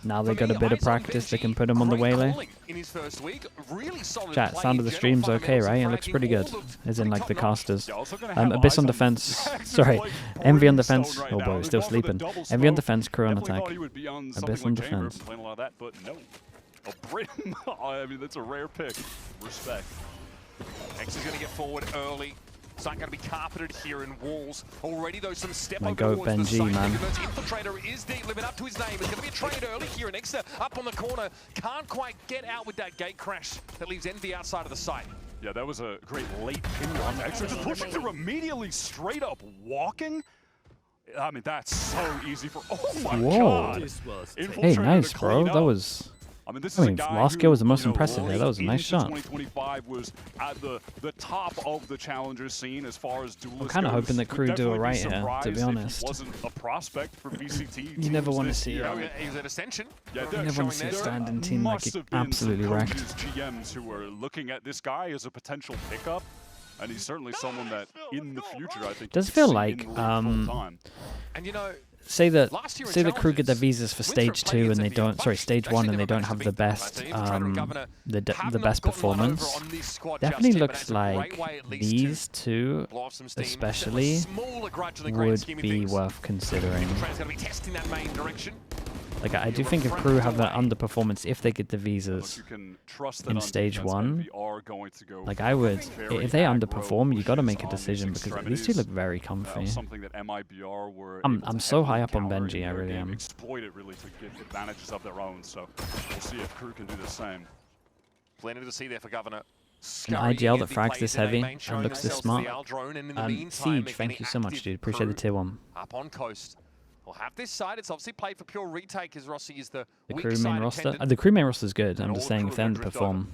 Now they got a bit of practice, they can put him on the waylay. Chat, sound of the stream's okay, right? It looks pretty good. As in, like, the casters. Abyss on defense. Sorry. Envy on defense. Oh boy, we're still sleeping. Envy on defense, Crew on attack. Abyss on defense. I mean, that's a rare pick. Respect. X is going to get forward early. It's not going to be carpeted here in walls. Already, though, some step over go towards the Benji, site. man. Infiltrator is the limit up to his name. It's going to be a trade early here. And Exeter up on the corner. Can't quite get out with that gate crash that leaves Envy outside of the site. Yeah, that was a great late pin on Exeter. Just pushing through immediately, straight up walking. I mean, that's so easy for... Oh, my God. Hey, nice, bro. That was... I mean, last kill was the most impressive here. That was a nice shot. 2025 was at the top of the challenger scene as far as duelists. I'm kind of hoping that Crew do it right here, to be honest. Wasn't a prospect for VCT. You never want to see it. He's at Ascension. You never want to see a standing team like it absolutely wrecked. GMs who are looking at this guy as a potential pickup, and he's certainly someone that in the future I think does feel like and you know. Say that Crew get their visas for stage 2 and they don't, sorry, stage 1 and they don't have the best the best performance. Definitely looks like these two especially would be worth considering. Like, I do think if Crew have that underperformance if they get the visas in stage 1, like, I would, if they underperform, you got to make a decision because these two look very comfy. I'm so high up on Benji, I really am. Exploited really to get advantages of their own, so we'll see if Crew can do the same. Plenty to see there for Governor. An IGL that frags this heavy and looks this smart. Siege, thank you so much, dude. Appreciate the tier 1. Up on coast. We'll have this side. It's obviously played for pure retake as Rossi is the Crew main roster. The Crew main roster is good. I'm just saying if they underperform.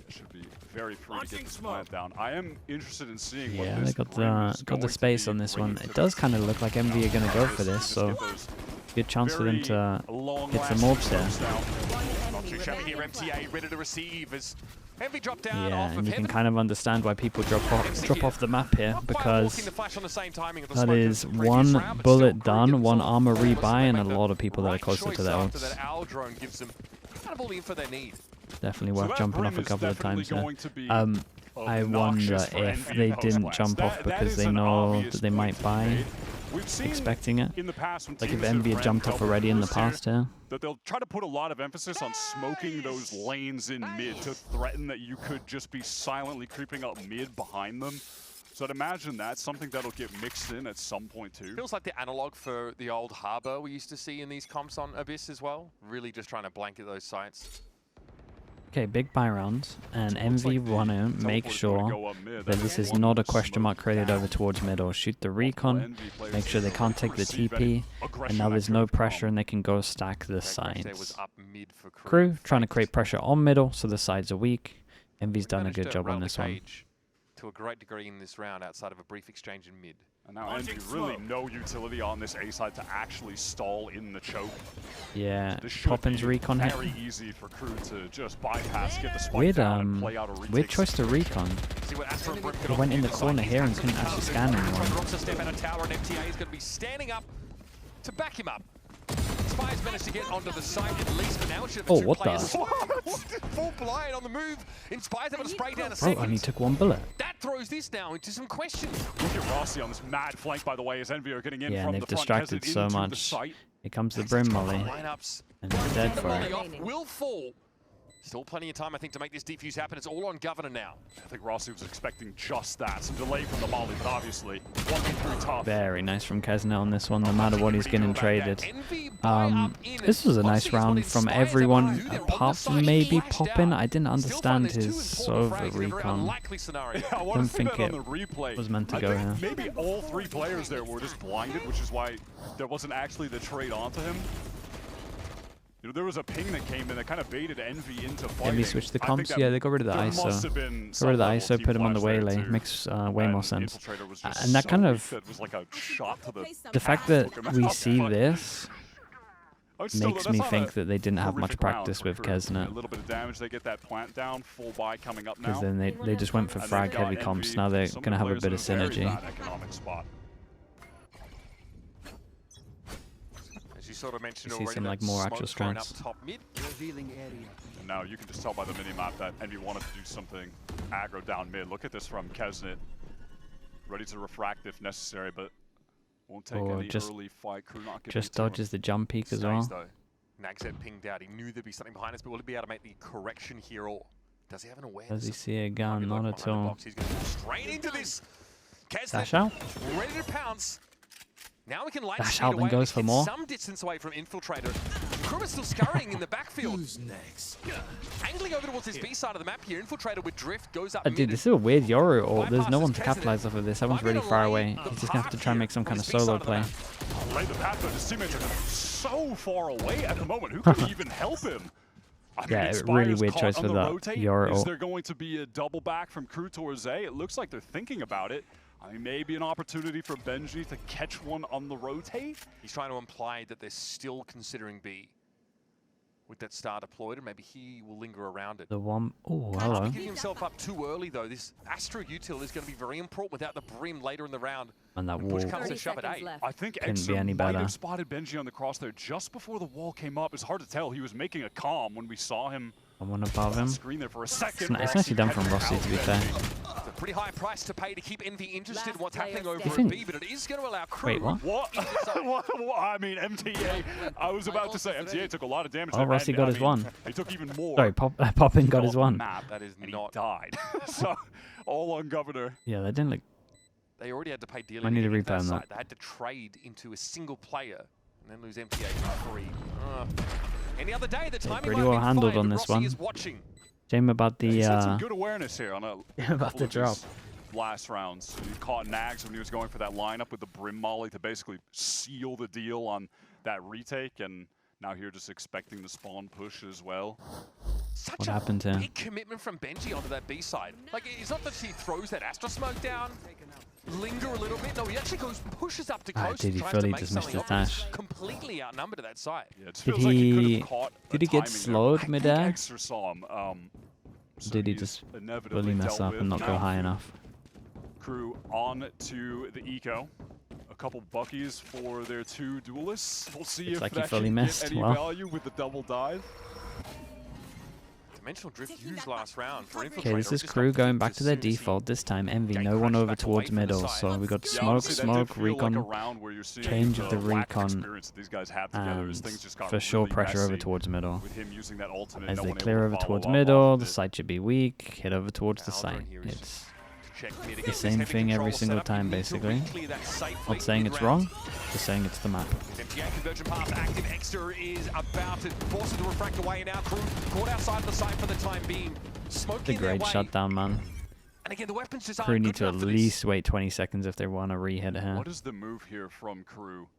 It should be very free to get this plant down. I am interested in seeing yeah, they got the space on this one. It does kind of look like MV are going to go for this, so good chance for them to get some orbs there. Not too shabby here, MTA ready to receive as Envy drop down yeah, off and of you can heaven. kind of understand why people drop off the map here, because that is one bullet done, one armor rebuy, and a lot of people that are closer to their ults. Definitely worth jumping off a couple of times there. I wonder if they didn't jump off because they know that they might buy, expecting it. Like if Envy had jumped off already in the past here. That they'll try to put a lot of emphasis on smoking those lanes in mid to threaten that you could just be silently creeping up mid behind them. So I'd imagine that's something that'll get mixed in at some point too. Feels like the analog for the old harbor we used to see in these comps on Abyss as well. Really just trying to blanket those sites. Okay, big buy round, and Envy want to make sure that this is not a question mark created over towards mid, or shoot the recon, make sure they can't take the TP, and now there's no pressure and they can go stack the sides. Crew trying to create pressure on middle so the sides are weak. Envy's done a good job on this one. To a great degree in this round outside of a brief exchange in mid. And now Envy really no utility on this A side to actually stall in the choke. Yeah, Poppin's recon hit. Very easy for Crew to just bypass, get the spike down, and play out a retake. Weird choice to recon. He went in the corner here and couldn't actually scan anyone. Step out of tower and MTA is going to be standing up to back him up. Spies managed to get onto the site at least, but now it should have what the? Full blind on the move. Inspire's able to spray down a second. Oh, and he took one bullet. That throws this now into some questions. Look at Rossi on this mad flank, by the way, as Envy are getting in yeah, from and the they've distracted so much. Here comes the Brim Molly. And he's dead for it. Will fall. Still plenty of time, I think, to make this defuse happen. It's all on Governor now. I think Rossi was expecting just that. Some delay from the Molly, but obviously, walking through tough. Very nice from Kesna on this one, no matter what he's getting traded. This was a nice round from everyone, apart from maybe Poppin. I didn't understand his Sova recon. I don't think it was meant to go here. Maybe all three players there were just blinded, which is why there wasn't actually the trade onto him. You know, there was a ping that came in that kind of baited Envy into fighting. Envy switched the comps? Yeah, they got rid of the ISO. Got rid of the ISO, put him on the waylay. Makes way more sense. And that kind of... The fact that we see this makes me think that they didn't have much practice with Kesna. A little bit of damage, they get that plant down, full buy coming up now. Because then they just went for frag heavy comps. Now they're going to have a bit of synergy. sort of mentioned You see already. some like more actual Smoke strengths. up top mid. And now you can just tell by the minimap that Envy wanted to do something aggro down mid. Look at this from Kesnit. Ready to refract if necessary, but won't take any early fight. Crew not just dodges the jump peek as well. Though. Nagzed pinged out. He knew there'd be something behind us, but will he be able to make the correction here, or does he have an awareness? Does he see a gun? Not at all. He's going to go straight into this. Dash out. Ready to pounce. Now we can light Dash speed out away. and goes for more. Some distance away from Infiltrator. Crew is still scurrying in the backfield. Who's next? Angling over towards this B side of the map here. Infiltrator with drift goes up. Dude, this is a weird Yoru ult. There's no one to capitalize off of this. Everyone's really far away. He's just gonna have to try and make some kind of solo play. Lay the path, but his teammates are so far away at the moment. Who can even help him? I mean, Yeah, Inspire's really weird caught choice on for the that rotate. Yoru Is ult. there going to be a double back from Crew towards A? It looks like they're thinking about it. I mean, maybe an opportunity for Benji to catch one on the rotate. He's trying to imply that they're still considering B with that star deployed, and maybe he will linger around it. The one. Oh, hello. Getting himself up too early though. This Astro util is going to be very important without the brim later in the round. And that When wall push comes to shove at 8. I think couldn't be Exum any might better. have spotted Benji on the cross there just before the wall came up. It's hard to tell. He was making a calm when we saw him Someone above him. screen there for a second. It's nicely done from Rossi, to be fair. It's a pretty high price to pay to keep Envy interested in what's happening over standing. at B, but it is going to allow Crew. Wait, what? What? I mean, MTA. I was about to say MTA took a lot of damage. Oh, there, Rossi and, got I his mean, one. He took even more. Sorry, Poppin got his one. Map, That is and not. he died. So all on Governor. Yeah, that didn't look. They already had to pay dearly. I need to get that replay side. that. They had to trade into a single player and then lose MTA for free. Any other day, the timing pretty might have well been handled fine, on but this Rossi one. is watching. Shame about the. He's had some good awareness here on a about couple the of drop. his last rounds. He caught Nags when he was going for that lineup with the Brim Molly to basically seal the deal on that retake, and now here just expecting the spawn push as well. Such What a happened to him? big commitment from Benji onto that B side. Like, it's not that he throws that Astra smoke down, linger a little bit. No, he actually goes, pushes up to coast, dude, he tries fully to make just missed something his of it. dash. Completely outnumbered at that site. Yeah, it Did feels like he could he- have caught did a he get timing there. slowed I think midair? Extra saw him. So Did he he's just inevitably fully mess dealt up with. and not go Now high enough? Crew on to the eco. A couple buckies for their two duelists. We'll see Looks if like he that fully can missed. get any Well. value with the double dive. Dimensional drift used last round for Infiltrator. Okay, this is Just Crew got going to back to their as soon as he- default. This time, Envy, Gang no one crashed over back towards away from the middle. side. So we got Yeah, smoke, honestly, that did smoke, feel like a recon, round where you're seeing change of the lack of recon, experience that these guys have together as things just got for sure really pressure over messy towards middle. with him using that ultimate, As no they one able clear to over follow towards up middle, off the of it. site should be weak. Hit over towards the Aldrin site. here is It's check mid the against same heavy thing every control single setup. You time, need to basically. re-clear that safely Not saying it's mid-round. wrong, just saying it's the map. MTA conversion path active. Exeter is about to force it to refract away now. Crew caught outside the site for the time being. The Smoking their great way. shutdown, man. And again, the weapons just Crew aren't need good to at enough for this. least wait 20 seconds if they want to re-hit her. What is the move here from Crew?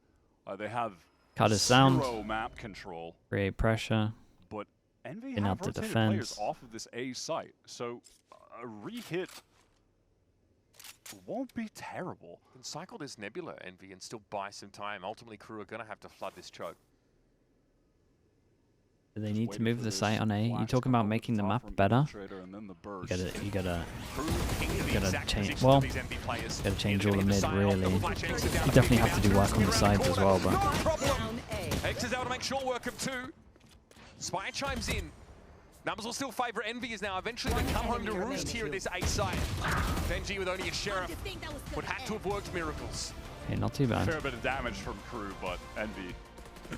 They have Cut his sound, zero map control, create pressure. but Envy Been have up to rotated defense. players off of this A site, so a re-hit won't be terrible. Can cycle this Nebula, Envy, and still buy some time. Ultimately, Crew are going to have to flood this choke. Do they need to Waiting move for the this site on A? You flash talking to about come making the over map top from better? Infiltrator and then the You burst. gotta Crew pinging the gotta exact change- position well, of these MB players. gotta change Either all the hit mid, side, really. double flash Exeter down You to definitely kick have to out do work on the around sides as well, corner. but No problem. Down A. Exeter's able to make short work of two. Spy chimes in. Numbers will still favour Envy as now eventually they come home to roost here at this A site. Benji with only a sheriff would have to have worked miracles. hey, not too bad. Fair bit of damage from Crew, but Envy.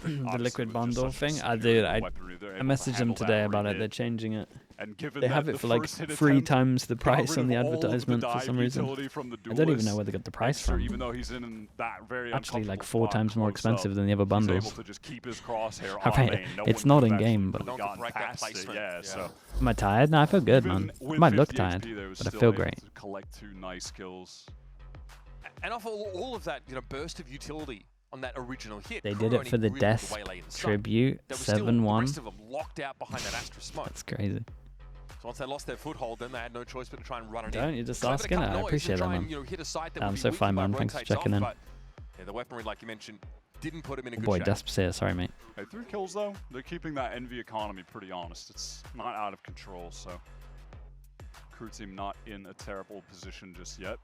The liquid bundle thing, I messaged them today about it. They're changing it. And given They that have it the for like first hit 3 attempt times the got price rid on the of all of the advertisement for dive some reason. utility from the I don't even duelist, know where they got the price Exeter, from. even though he's in that very Actually, like uncomfortable 4 times spot more close expensive up, than the other he's bundles. able to just keep his crosshair I on mean, lane. No it's one not could have in-game, actually but- gotten Break that past it. placement. Yeah, Yeah. so Am I tired? No, I feel good, even man. I with might look 50 tired, HP, they were but I still feel able great. to collect 2 nice kills. And off all of that, burst of utility on that original hit. They Crew did it only for the really death waylay in the side. tribute, There was still the 7-1. rest of them locked out behind that Astra smoke. That's crazy. So once they lost their foothold, then they had no choice but to try and run it Don't in. you just Clever to asking? cut I noise appreciate and that, try and, man. hit a site that I'm would be so weak fine, by man. Thanks for rotates checking off, in. but, yeah, the weaponry, like you mentioned, didn't put him in a good Boy, shape. Despair, sorry, mate. Hey, 3 kills though, they're keeping that Envy economy pretty honest. It's not out of control, so Crew team not in a terrible position just yet.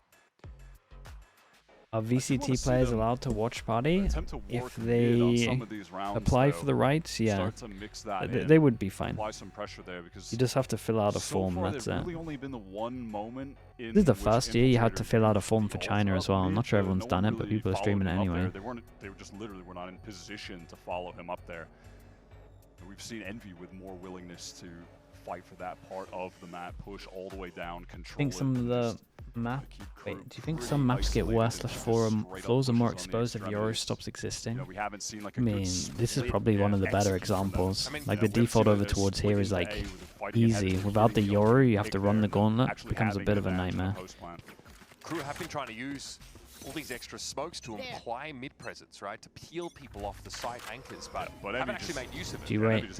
Are VCT players allowed to watch party? If they apply for the rights, yeah, they would be fine. You just have to fill out a form, that's it. This is the first year you had to fill out a form for China as well. I'm not sure everyone's done it, but people are streaming it anyway. They just literally were not in position to follow him up there. And we've seen Envy with more willingness to fight for that part of the map, push all the way down, control. I think some of the map. Wait, do you think some maps get worse? Floors are more exposed if Euro stops existing. I mean, this is probably one of the better examples. Like the default over towards here is like easy. Without the Euro, you have to run the gauntlet. It becomes a bit of a nightmare. KRU have been trying to use all these extra smokes to imply mid-presence, right? To peel people off the site anchors, but haven't actually made use of it.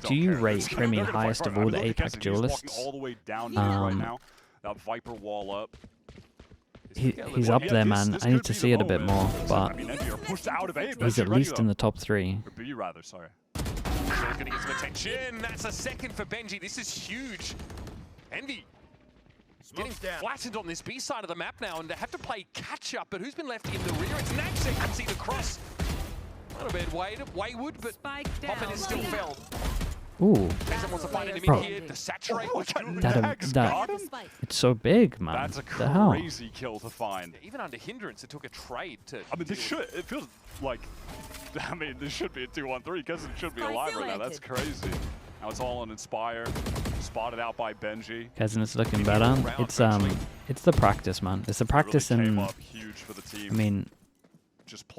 Do you rate Primi highest of all the Apex duelists? All the way down right now. That Viper wall up. He's up there, man. I need to see it a bit more, but he's at least in the top 3. He's going to get some attention. That's a second for Benji. This is huge. Envy getting flattened on this B side of the map now, and they have to play catch up. But who's been left in the rear? It's Nagsec. Can see the cross. Not a bad wayward, but Poppin is still felled. Ooh. Bro, it's so big, man. That's a crazy kill to find. Even under hindrance, it took a trade to... I mean, it feels like, this should be a 2-1-3 because it should be alive right now. That's crazy. Now it's all on Inspire, spotted out by Benji. It's looking better. It's the practice, man. It's the practice, and I mean,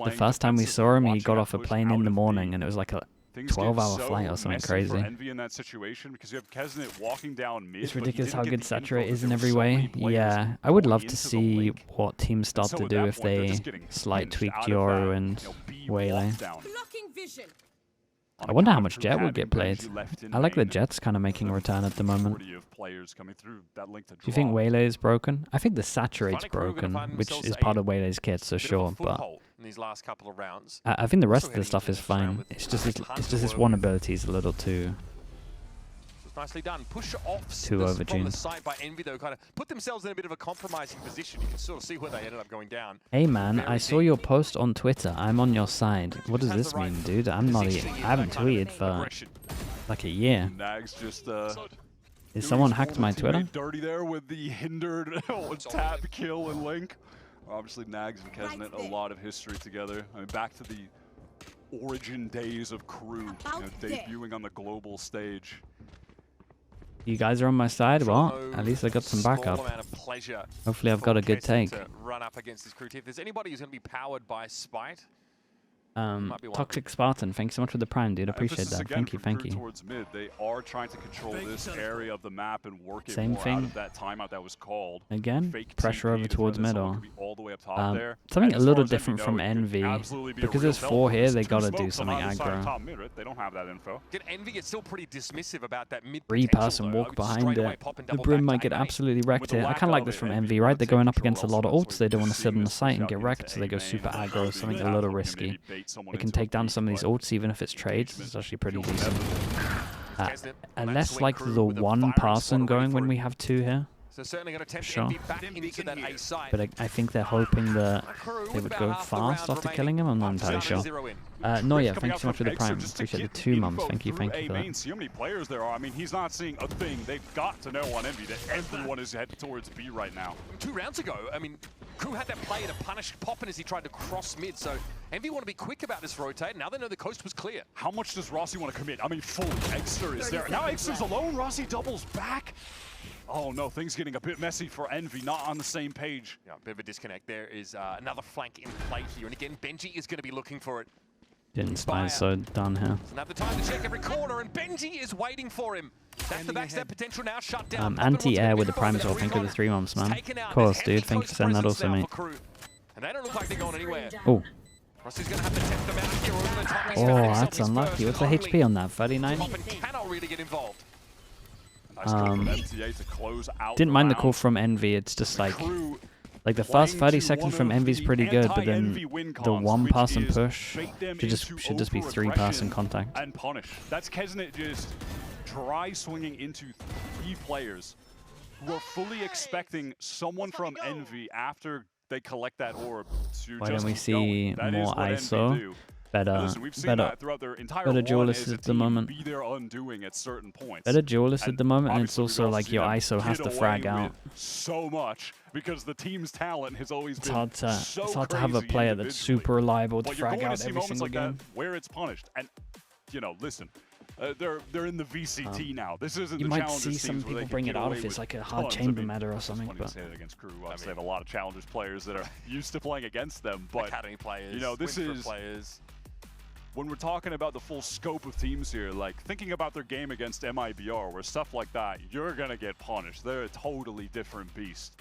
the first time we saw him, he got off a plane in the morning, and it was like a 12-hour flight or something crazy. In that situation because you have Kesnet walking down mid, it's ridiculous how good Saturate is in every way. Yeah, I would love to see what teams start to do if they slight tweak Yoru and Waylay. I wonder how much Jet would get played. I like the Jets kind of making a return at the moment. Do you think Waylay is broken? I think the Saturate's broken, which is part of Waylay's kit, so sure, but these last couple of rounds. I think the rest of the stuff is fine. It's just this one ability is a little too... Nicely done. Push off too overtuned. From the side by Envy, though, kind of put themselves in a bit of a compromising position. You can sort of see where they ended up going down. Hey man, I saw your post on Twitter. I'm on your side. What does this mean, dude? I haven't tweeted for like a year. Is someone hacked my Twitter? Dirty there with the hindered tap, kill, and link. Obviously, Nags and Kesnet, a lot of history together. I mean, back to the origin days of KRU, debuting on the global stage. You guys are on my side? Well, at least I got some backup. Hopefully I've got a good take. Run up against this crew. If there's anybody who's going to be powered by Spite, Toxic Spartan, thanks so much for the prime, dude. Appreciate that. Thank you, thank you. Towards mid, they are trying to control this area of the map and work it Same more thing. out of that timeout that was called. Again, Fake pressure TP over towards middle. All the way up top there. Something a As little far as different from Envy. Because there's 4 four here, they gotta do something aggro. Mid, right? They don't have that info. Get Envy is still pretty dismissive about that mid. 3-person walk behind it. The Brim might get absolutely wrecked here. I kind of like this from Envy, right? They're going up against a lot of ults. They don't want to sit on the site and get wrecked, so they go super aggro, something a little risky. They can take down some of these ults, even if it's trades. It's actually pretty decent. Unless like the 1 person going when we have 2 here. So certainly going to tempt Envy back into that A side. But I think they're hoping that they would go fast after killing him. I'm not entirely sure. Noya, thank you so much for the prime. Appreciate the 2 months. Thank you for that. See how many players there are. I mean, he's not seeing a thing. They've got to know on Envy that everyone is headed towards B right now. 2 rounds ago, I mean, KRU had that play to punish Poppin as he tried to cross mid. So Envy want to be quick about this rotate. Now they know the coast was clear. How much does Rossi want to commit? I mean, fully. Exter is there. Now Exter's alone. Rossi doubles back. Oh no, things getting a bit messy for Envy, not on the same page. Yeah, a bit of a disconnect. There is another flank in play here. And again, Benji is going to be looking for it. Didn't spy, so done here. Doesn't have the time to check every corner, and Benji is waiting for him. That's the backstab potential now shut down. Anti-air with the prime as well. Thank you for the 3 months, man. Of course, dude. Thank you for saying that also, mate. And they don't look like they're going anywhere. Oh. Rossi's going to have to tempt them out here. Oh, that's unlucky. What's the HP on that? 39? Cannot really get involved. Didn't mind the call from Envy. It's just like the first 30 seconds from Envy's pretty good, but then the 1-person push should just be 3-person contact. And punish. That's Kesnet just dry swinging into 3 players who are fully expecting someone from Envy after they collect that orb to Why just don't we keep see going. That more is what Envy ISO? do. Better, Listen, we've seen better, that throughout their entire better run duelists as a at the team moment. be their undoing at certain points. Better duelists at the moment, and it's obviously, also we've like seen your them ISO has get to away frag out. with so much because the team's talent has always It's been hard to so it's hard to have a crazy player that's individually. super reliable to But you're frag going out to see every moments single like game. that where it's punished. And, you know, listen, they're in the VCT now. This isn't You the might Challengers see teams some where they people can bring get it out away if it's with like a hard tons. chamber I mean, matter or something. Funny to But say that against KRU. Obviously, they have a lot of Challengers players that are used to playing against them. But Academy players, you know, this Winford is players. when we're talking about the full scope of teams here, like thinking about their game against MIBR, where stuff like that, you're gonna get punished. They're a totally different beast.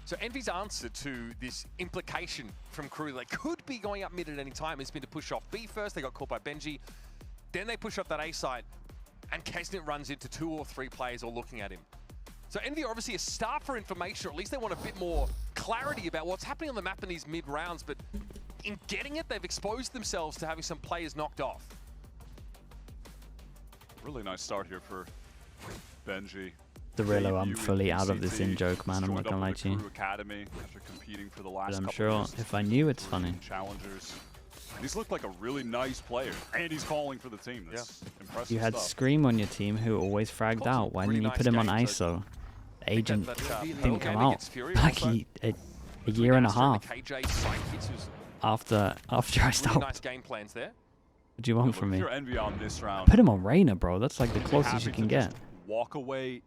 So Envy's answer to this implication from KRU that could be going up mid at any time has been to push off B first. They got caught by Benji. Then they push up that A side, and Kesnet runs into 2 or 3 players all looking at him. So Envy are obviously a start for information, or at least they want a bit more clarity about what's happening on the map in these mid rounds, but in getting it, they've exposed themselves to having some players knocked off. Really nice start here for Benji. Derillo, I'm Debut fully in out of this VCT. in-joke, man. I'm not Joined gonna up lie with to you. the KRU Academy after competing for the last But I'm couple sure years. if I knew, it's KRU funny. Challengers. He's looked like a really nice player, and he's calling for the team. That's impressive You had stuff. Scream on your team who always fragged out. Why didn't you put him on ISO? The agent didn't come out like a year and a half after I Really stopped. nice game plans there. What do you want Look, from if me? you're Envy on this round, Put him on Reyna, bro. That's like the you'd be closest you happy can to get. just walk away,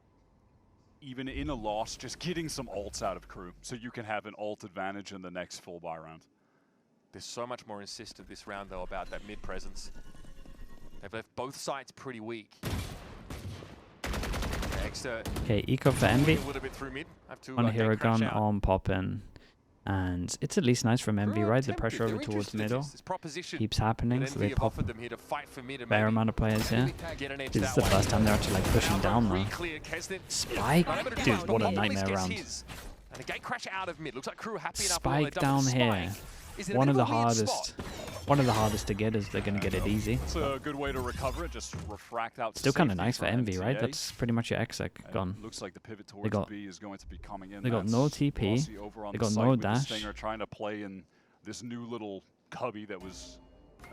even in a loss, just getting some ults out of KRU, so you can have an ult advantage in the next full buy round. There's so much more insisted this round, though, about that mid presence. They've left both sides pretty weak. Extra Okay, eco for Envy. a little bit through mid. Have to, On hero crash gun out. on poppin'. And it's at least nice from Envy, KRU are right? The tempted. pressure They're over towards interested in middle this proposition keeps happening, that so Envy they have pop offered them here to fight for mid and fair maybe amount of players here. get an edge This is that the way. first time they're actually like pushing down though. Clear, Kesnet. Spike? Not able to do Dude, much, but what a Pop always nightmare gets round. his. And a gate crash out of mid. Looks like KRU happy enough with what they've Spike done with down here. Spike. Is it a One bit of the a weird hardest. spot? One of the hardest to get is they're gonna get it easy. It's a good way to recover it, just refract out. Still kind of safety nice for Envy, right? MTA. That's pretty much your exec gone. Looks like the pivot towards got- B is going to be coming in. they got no That's TP, Rossi over on they the got site no with the dash. Stinger trying to play in this new little cubby that was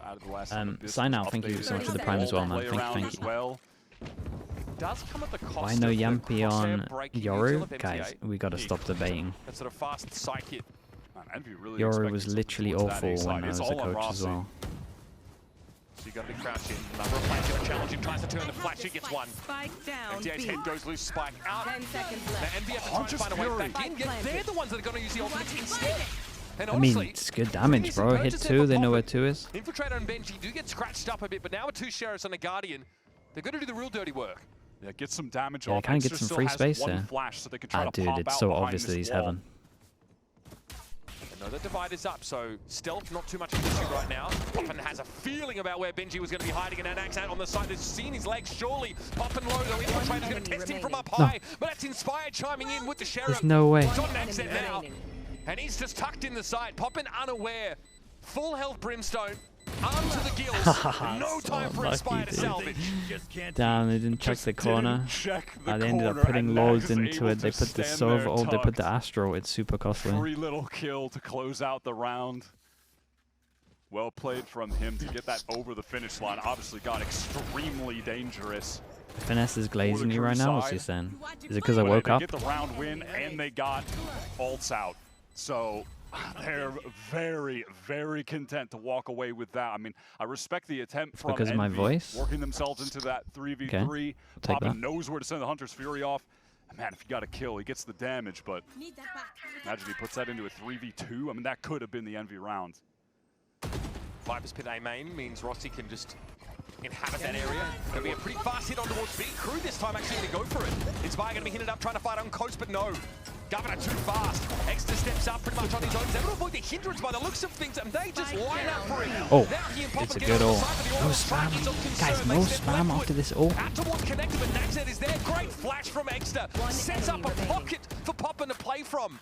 out of the last Abyss sign was out, thank you updated. so much for the There's prime a as well, wall man. play Thank you, around thank as you. well. Does come at the cost Why no of the Yampy on crosshair breaking util Yoru? of MTA. Guys, we gotta stop debating. That sort of fast psych hit. Man, Envy really Yoru expected was something literally towards that awful A side. when I It's was a all on coach as Rossi. well. So you got to be crouching. Number of players going to challenge him. Tries to turn the flash. He gets one. Spike down. MTA's B. head goes loose. Spike out. 10 seconds Now left. MV have to try and Conscious find a way Fury. back in. Yet they're the ones that are going to use the ultimate instead. And I mean, honestly, it's good damage, bro. Hit 2, they know where 2 is. Infiltrator and Benji do get scratched up a bit, but now with 2 Sheriffs and a Guardian, they're going to do the real dirty work. Yeah, get some damage Yeah, off. kinda get Extra some still free has space one there. flash, so they can try to Dude, pop it's out so behind obvious that this he's wall. heaven. They know the divider's up, so stealth not too much of an issue right now. Poppin has a feeling about where Benji was going to be hiding, and Anax out on the side. They've seen his legs, surely. Poppin low, though. Infiltrator's going to test him from up high, but that's Inspired chiming in with the Sheriff. There's no way. He's on Naxet now, and he's just tucked in the side. Poppin unaware. Full health Brimstone. Arm to the gills. No time for lucky, Inspire to dude. salvage. Damn, they didn't check Just the corner. didn't check the They ended up corner, putting and loads Nax is into able it. They to put the stand Sova there ult, they put the tucked. Astro. It's super costly. Free little kill to close out the round. Well played from him to get that over the finish line. Obviously got extremely dangerous. Finesse is glazing the you right crew now, what's side. he saying? Is it because I But woke they up? get the round win, and they got ults out. So they're very, very content to walk away with that. I mean, I respect the attempt from because of my Envy, voice? working themselves into that 3v3. Okay, take Poppin that. knows where to send the Hunter's Fury off. And man, if you got a kill, he gets the damage, but imagine he puts that into a 3v2. I mean, that could have been the Envy round. Viper's Pit A main means Rossi can just inhabit that area. Gonna be a pretty fast hit on towards B. KRU this time actually gonna go for it. Inspire gonna be hinted up, trying to fight on coast, but no. Governor too fast. Extra steps up pretty much on his own. He's able to avoid the hindrance by the looks of things, and they just line up for him. Oh, now he and Poppin it's a get good on the ult. side for the No ult. Strike spam. is of concern. Guys, They no step spam leftward. after this ult. Out towards Connector, but Naxet is there. Great flash from Extra. Sets up a enemy pocket for Poppin to play from.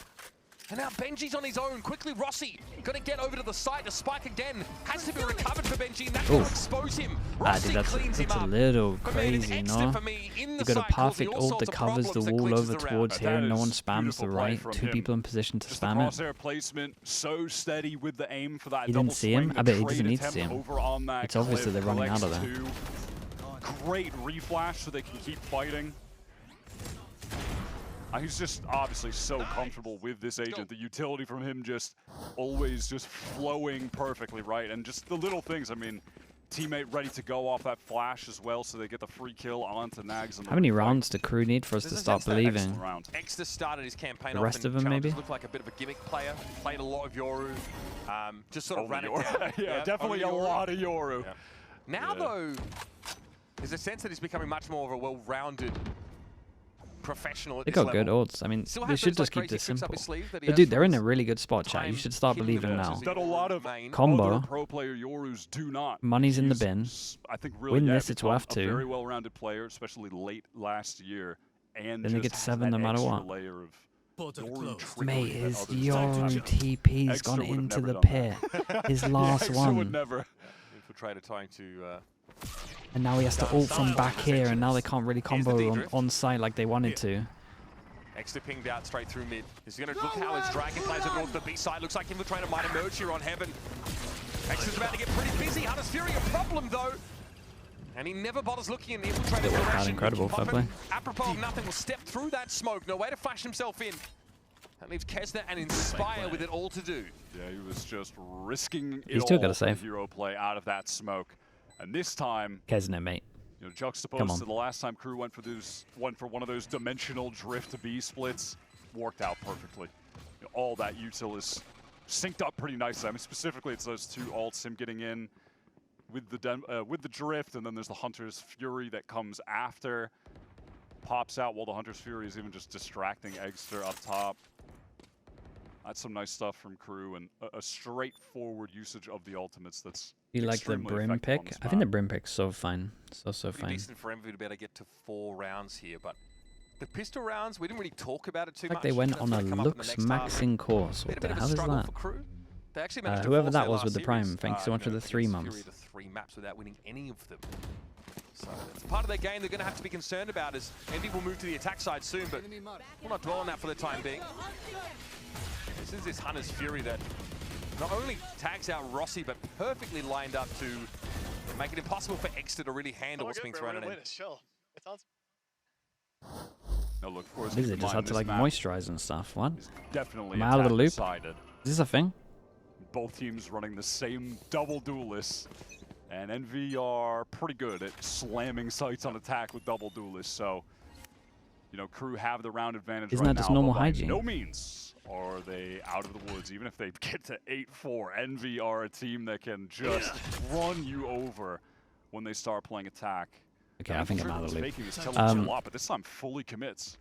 And now Benji's on his own. Quickly, Rossi gonna get over to the side. The spike again has to be recovered for Benji, and that's gonna expose him. Rossi Dude, cleans him that's up. a little But man, crazy, an no? extra for me in the You got a side causing perfect all ult that sorts of covers the problems that wall glitches over the round. towards here, and no one spams beautiful the play right. from 2 him. people in position to Just the spam it. crosshair placement, so steady with the aim for that He double didn't see him? swing, I the bet he trade doesn't need to attempt see him. over on that It's obvious that cliff, they're running out of collects there. 2. Great reflash so they can keep fighting. He's just obviously so comfortable with this agent. The utility from him just always just flowing perfectly, right? And just the little things, I mean, teammate ready to go off that flash as well, so they get the free kill onto Nags. How many rounds do crew need for us to start believing? Extra started his campaign The rest of them, maybe? Looked like a bit of a gimmick player. Played a lot of Yoru. Just sort of ran it Yoru. down. Yeah, definitely a lot of Yoru. Yeah. Now, though, there's a sense that he's becoming much more of a well-rounded professional at They this got good level. ults. I mean, Still they has should those, just like, keep this crazy tricks up simple. his sleeve that he But has dude, for they're in his a really good spot, chat. You time should start hitting believing the now. versus That a lot of Combo. other pro player Yorus do not. Money's in the He's, bin. I think really Win this, it's become worth a to. very well-rounded player, especially late last year. And Then they just get has 7 that no matter extra what. layer of Yoru trickery Mate, that his others Yoru don't have. TP's Extra gone would have into never the done pit. that. His last Extra would one. never. Infiltrator trying to... And now he has to ult from back here, and now they can't really combo on site like they wanted to. Extra pinged out straight through mid. He's going to look how his Dragon plays it north the B side. Looks like Infiltrator might emerge here on Heaven. Extra's about to get pretty busy. Hunter's Fury a problem though. And he never bothers looking in the Infiltrator's direction. Incredible, fair play. Apropos of nothing, will step through that smoke. No way to flash himself in. That leaves Kesner and Inspire with it all to do. Yeah, he was just risking it He's still all got a for save. hero play out of that smoke. And this time, Kesner, mate. you know, juxtaposed to the last time Crew went for one of those dimensional drift B splits, worked out perfectly. You know, all that util is synced up pretty nicely. I mean, specifically, it's those 2 ults, him getting in with the drift, and then there's the Hunter's Fury that comes after, pops out while the Hunter's Fury is even just distracting Eggster up top. That's some nice stuff from Crew, and a straightforward usage of the ultimates that's You like the Brim pick? I think the Brim pick's so fine. So fine. Decent for Envy to be able to get to 4 rounds here, but the pistol rounds, we didn't really talk about it too much. Like they went That's on a gonna come up in the looks next half. maxing course. What Bit the of a hell is struggle that? for Crew. They actually managed to Whoever force that their was last with the series, Prime, thanks so much for the 3 against months. Fury to 3 maps without winning any of them. So it's part of their game they're going to have to be concerned about as Envy will move to the attack side soon, but we'll not dwell on that for the time being. This is this Hunter's Fury that not only tags out Rossi, but perfectly lined up to make it impossible for Exter to really handle what's being thrown at him. No, look, of course, Is it just had to like moisturize and stuff? What? definitely Am I out of the loop? decided. Is this a thing? Both teams running the same double duelists, and Envy are pretty good at slamming sites on attack with double duelists. So, you know, Crew have the round advantage. Isn't right that just now, normal but by hygiene? no means are they out of the woods. Even if they get to 8-4, Envy are a team that can just run you over when they start playing attack. Okay, I think I'm out of the loop. Making is telling you a lot, but this time fully commits.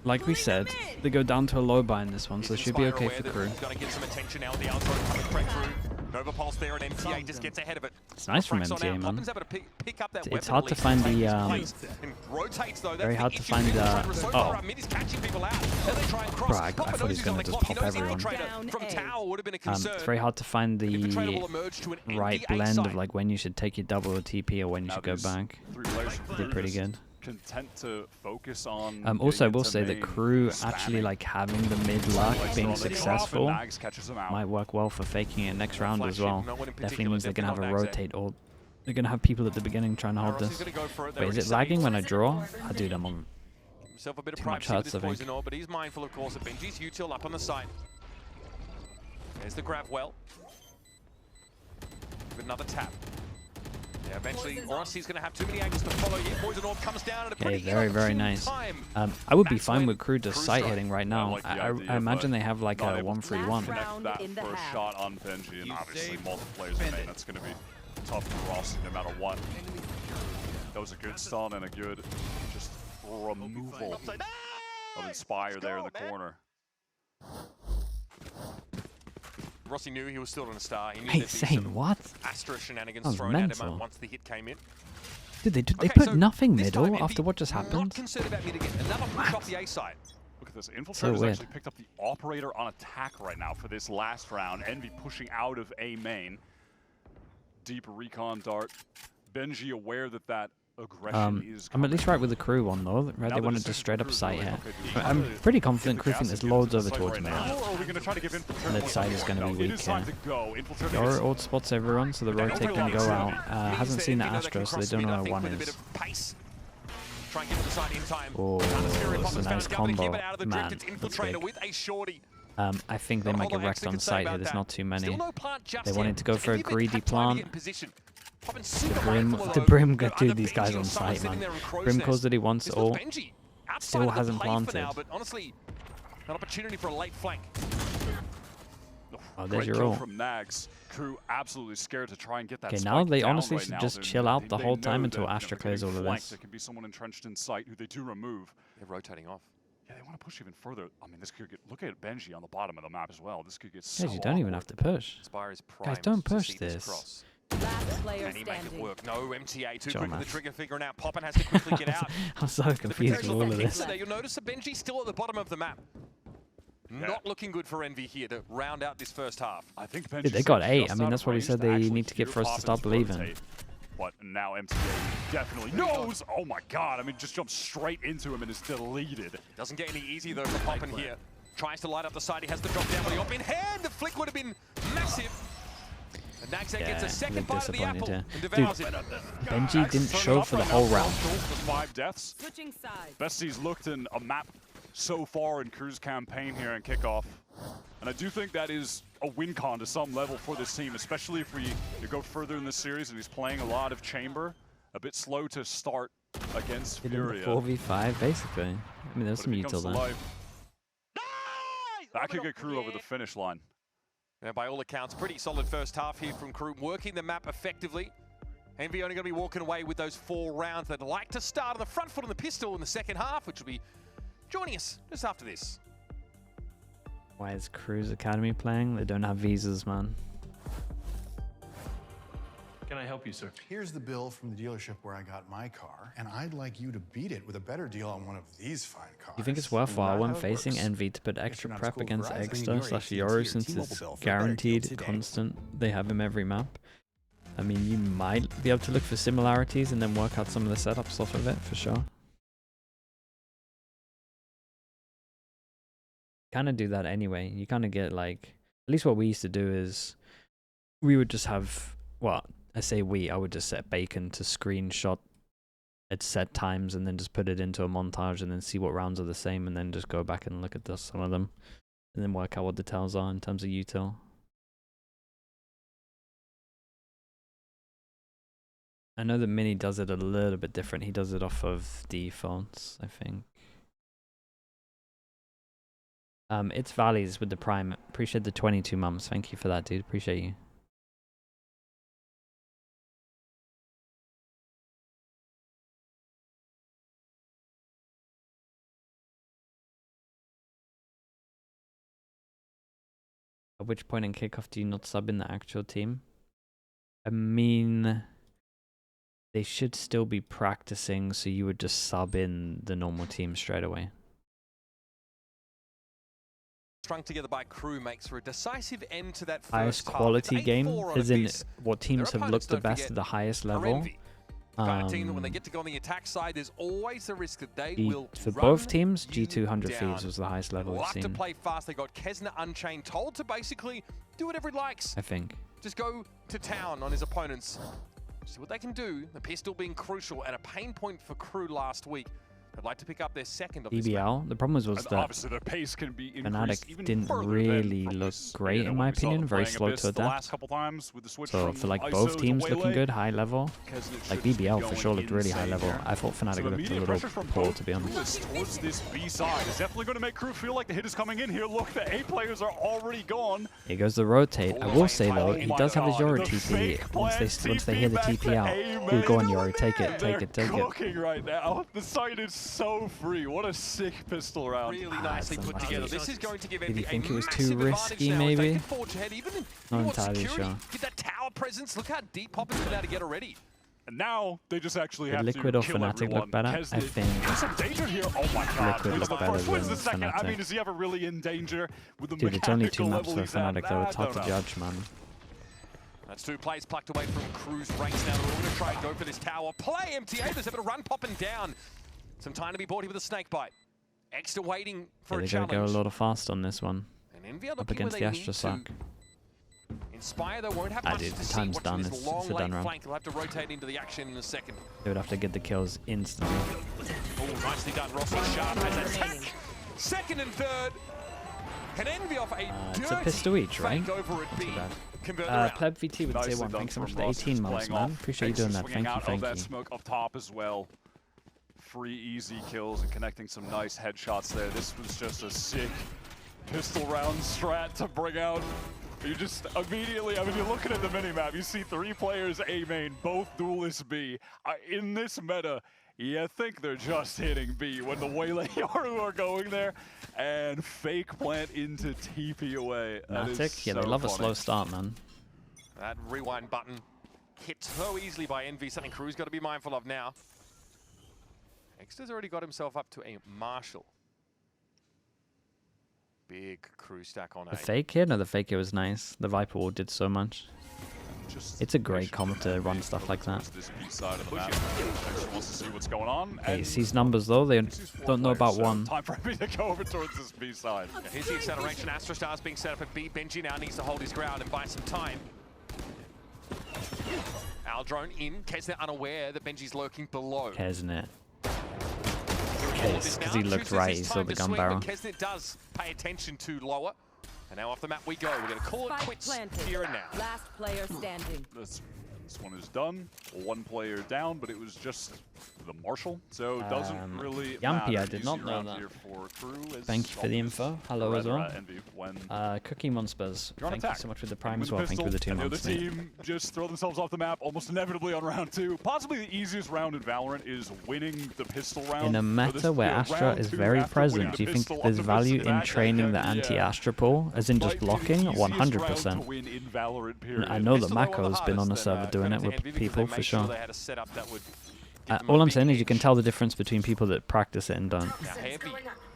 Like we said, they go down to a low buy in this one, so it should be okay for Crew. He's got to get some attention now with the outro coming straight through. Nova Pulse there, and MTA just gets ahead of it. It's nice from MTA, man. Pick up that It's hard to find the very hard to find the Bro, I thought he was gonna just pop everyone. From Tower would have been a It's concern. very hard to find Infiltrator will the emerge to an right NDA blend side. of like when you should take your double TP or when you Now should go there's back. 3 players from Did Crew pretty just good. content to focus on. Also, I getting will into say that main, Crew spamming. actually like having the mid luck Like, being they're on the drop, successful and Nags catches him out. might work well for faking it next round as Flash well. him, no one in Definitely particular, means they're gonna have a definitely not rotate or they're gonna have people at the beginning trying to hold Rossi's this. gonna go for it. They Wait, is already it say lagging when I draw? Oh, dude, I'm on. himself a bit of Too much privacy with hearts, this I think. poison orb, but he's mindful, of course, of Benji's util up on the side. There's the grab well. With another tap. Yeah, eventually, Rossi's going to have too many angles to follow. Yet Poison Orb comes down at a Okay, pretty very nice. I would be fine with Crew just sight hitting right now. like the I idea, imagine they have like not a able to 1-3-1. Connect that first shot on Benji, and obviously multiple players in main. That's going to be tough for Rossi no matter what. That was a good stun and a good just removal of Inspire there in the corner. Rossi knew he was still on a star. He knew Hey, there'd be saying some what? Astra shenanigans That was thrown at mental. him once the hit came in. Dude, they Okay, put so nothing this middle time, after Envy what just not happened. concerned about mid again. Another push off the A side. Look at this. Infiltrator's actually picked up the operator on attack right now for this last round. Envy pushing out of A main. Deep recon dart. Benji aware that that aggression is I'm at least right with the crew one though, right? They wanted to straight up site here. I'm pretty confident crew think there's loads over towards me. Mid side is going to be weak here. Your ult spots everyone, so the rotate can go out. Hasn't seen the Astro, so they don't know where one is. Oh, it's a nice combo. Man, that's big. I think they might get wrecked on site here. There's not too many. They wanted to go for a greedy plant. The Brim got to these guys on site, man. Brim calls that he wants ult. Still hasn't planted. An opportunity for a late flank. Oh, there's your ult. From Nags. Crew absolutely scared to try and get that. Okay, now they honestly should just chill out the whole time until Astra clears all of this. There can be someone entrenched in sight who they do remove. They're rotating off. Yeah, they want to push even further. I mean, this could get. Look at Benji on the bottom of the map as well. This could get so. Guys, you don't even have to push. Guys, don't push this. Last player and he make it work. No MTA, too Sure, quick with man. the trigger figuring out. Poppin has to quickly get out. I'm so confused with all of this. You'll notice that Benji still at the bottom of the map. Not looking good for Envy here to round out this first half. I think Dude, they got 8. I mean, that's what we said they need to get for us to start believing. But now MTA definitely knows. Oh my god, I mean, just jumps straight into him and is deleted. Doesn't get any easy though for Poppin here. Tries to light up the side, he has to drop down with the op in hand. The flick would have been massive. And Naxxat gets a second bite of the apple and devours it. Benji didn't show for the whole round. 5 deaths. Switching sides. Best he's looked in a map so far in Crew's campaign here in Kickoff. And I do think that is a win con to some level for this team, especially if we go further in this series and he's playing a lot of Chamber. A bit slow to start against Furia. 4v5, basically. I mean, there's some util there. That could get Crew over the finish line. And by all accounts, pretty solid first half here from Crew, working the map effectively. Envy only going to be walking away with those 4 rounds. They'd like to start on the front foot on the pistol in the second half, which will be joining us just after this. Why is Crew's Academy playing? They don't have visas, man. Can I help you, sir? Here's the bill from the dealership where I got my car, and I'd like you to beat it with a better deal on one of these fine cars. You think it's worthwhile when facing Envy to put extra prep against Extra/Yoru since it's guaranteed constant? They have him every map. I mean, you might be able to look for similarities and then work out some of the setups off of it, for sure. Kind of do that anyway. You kind of get like, at least what we used to do is we would just have, well, I say I would just set Bacon to screenshot at set times and then just put it into a montage and then see what rounds are the same and then just go back and look at some of them and then work out what the tells are in terms of util. I know that Mini does it a little bit different. He does it off of defaults, I think. It's Valleys with the Prime. Appreciate the 22 months. Thank you for that, dude. Appreciate you. At which point in Kickoff do you not sub in the actual team? I mean, they should still be practicing, so you would just sub in the normal team straight away. Strung together by Crew makes for a decisive end to that first highest quality game, as in what teams have looked the best at the highest level. Kind of team that when they get to go on the attack side, there's always the risk that they will for both teams, G200 Thieves was the highest level we've seen. To play fast. They got Kesna Unchained told to basically do whatever he likes. I think. Just go to town on his opponents. See what they can do. The pistol being crucial and a pain point for Crew last week. I'd like to pick up their second of BBL. The problem was that obviously their pace can be Fnatic didn't really look great in my opinion. Very slow to adapt. So for like both teams looking good, high level. Like BBL for sure looked really high level. I thought Fnatic looked a little poor, to be honest. Towards this B side is definitely going to make Crew feel like the hit is coming in here. Look, the A players are already gone. Here goes the rotate. I will say though, he does have his Yoru TP. Once they hear the TP out, he'll go on Yoru. Take it, take it, take it. Cooking right now. The site is so free. What a sick pistol round. Really nicely put together. This is going to give Envy Did you think it was too risky, maybe? Not entirely sure. Get that tower presence. Look how deep Poppin's been able to get already. And now they just actually Did have Liquid to or kill Fnatic everyone. look better? I Kesnit, think there's some danger here. Oh my god. Liquid Wins look the better first, wins the than second. I mean, Fnatic. is he ever really in danger with the Dude, it's only 2 mechanical maps level for he's at? Fnatic though. It's hard I to don't know. judge, man. That's 2 plays plucked away from Crew's ranks now. We're going to try and go for this tower. Play MTA. There's a bit of run popping down. Some time to be bought here with a snake bite. Extra waiting for Yeah, a they gotta challenge. go a lot fast on this one. And Envy are Up looking against where the they need Astra to. Suck. Inspire, though, won't have Ah, much dude, to the see. time's Watching done. this It's long a done lane round. flank. He'll have to rotate into the action in a second. They would have to get the kills instantly. Oh, nicely done. Rossi sharp as attack. Second and third. Can Envy off a It's a pistol each, right? fake over at Not B. too bad. Convert the round. Pleb VT with Nicely tier 1. done Thanks so much from for the Ross, 18 who's months, playing man. off. Appreciate you Thanks doing for that. swinging Thank you, out thank of that you. smoke up top as well. Free easy kills and connecting some nice headshots there. This was just a sick pistol round strat to bring out. You just immediately, I mean, you're looking at the minimap, you see 3 players A main, both duelists B. In this meta, you think they're just hitting B when the Waylay Yaru are going there and fake plant into TP away. Fnatic, yeah, they love a slow start, man. That rewind button hit so easily by Envy, something Crew's got to be mindful of now. Exter's already got himself up to a Marshall. Big Crew stack on A. The fake here? No, the fake here was nice. The Viper wall did so much. It's a great comp to run stuff like that. This B side of the map. Wants to see what's going on. He sees numbers though, they don't know about So one. time for me to go over towards this B side. Yeah, here's the acceleration. Astra Star's being set up at B. Benji now needs to hold his ground and buy some time. Aldrone in. Kesnet unaware that Benji's lurking below. Kesnet. All of this Because now. he looked Chooses right, his he saw time the to gun swing, barrel. but Kesnet does pay attention to lower. And now off the map we go. We're going to call it quits here and now. Last player standing. This one is done. 1 player down, but it was just the Marshall, so it doesn't really Yampy, matter. I did not Easy know round that. here for Crew as Thank you for the info. Hello as well. Envy when Cookie Monsters, you're on thank you attack. so much for the prime as With well. Thank you for the 2 and months, the other mate. team just throw themselves off the map almost inevitably on round 2. Possibly the easiest round in Valorant is winning the pistol round. In a So this meta will be where a Astra round is 2 very after winning present, the do you think pistol there's value in optimistic training the yeah. anti-Astra pool, as in just Might be the blocking? easiest round 100%. to win in Valorant, period. I know that Pistol, they were Mako's the been on the hardest, server and, doing it credit with to Envy because people they for made sure. They had a setup that would give them All a I'm big saying is you can edge. tell the difference between people that practice it and don't. Now, heavy